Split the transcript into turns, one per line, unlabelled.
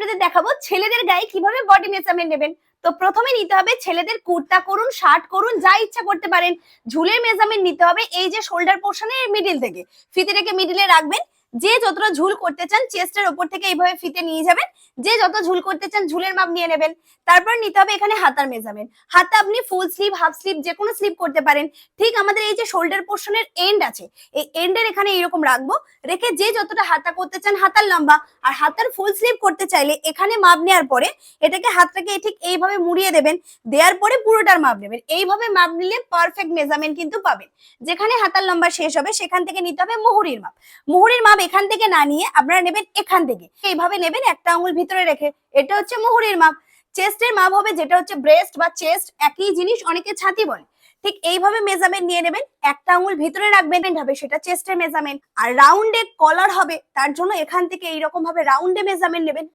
আপনাদের দেখাবো ছেলেদের গায়ে কিভাবে বডি মেজারমেন্ট নেবেন। তো প্রথমে নিতে হবে ছেলেদের কুর্তা করুন, শার্ট করুন, যা ইচ্ছা করতে পারেন। ঝুলের মেজারমেন্ট নিতে হবে এই যে শোল্ডার পোর্শনের মিডিল থেকে, ফিতেটাকে মিডিলে রাখবেন। যে যতটা ঝুল করতে চান চেস্টের উপর থেকে এইভাবে ফিতে নিয়ে যাবেন। যে যত ঝুল করতে চান ঝুলের মাপ নিয়ে নেবেন। তারপর নিতে হবে এখানে হাতার মেজারমেন্ট। হাতা আপনি ফুল স্লিভ, হাফ স্লিভ, যে কোনো স্লিভ করতে পারেন। ঠিক আমাদের এই যে শোল্ডার পোর্শনের এন্ড আছে, এই এন্ডের এখানে এইরকম রাখবো। রেখে যে যতটা হাতা করতে চান হাতার লম্বা, আর হাতার ফুল স্লিভ করতে চাইলে এখানে মাপ নেওয়ার পরে এটাকে হাতটাকে ঠিক এইভাবে মুড়িয়ে দেবেন। দেওয়ার পরে পুরোটার মাপ নেবেন। এইভাবে মাপ নিলে পারফেক্ট মেজারমেন্ট কিন্তু পাবেন। যেখানে হাতার লম্বা শেষ হবে সেখান থেকে নিতে হবে মুহুরির মাপ। মুহুরির মাপ এখান থেকে না নিয়ে আপনারা নেবেন এখান থেকে, এইভাবে নেবেন একটা আঙুল ভিতরে রেখে। এটা হচ্ছে মুহুরির মাপ। চেস্টের মাপ হবে যেটা হচ্ছে ব্রেস্ট বা চেস্ট, একই জিনিস, অনেকে ছাতি বলে। ঠিক এইভাবে মেজারমেন্ট নিয়ে নেবেন, একটা আঙুল ভিতরে রাখবেন, হবে সেটা চেস্টের মেজারমেন্ট। আর রাউন্ডে কলার হবে তার জন্য এখান থেকে এইরকম ভাবে রাউন্ডে মেজারমেন্ট নেবেন।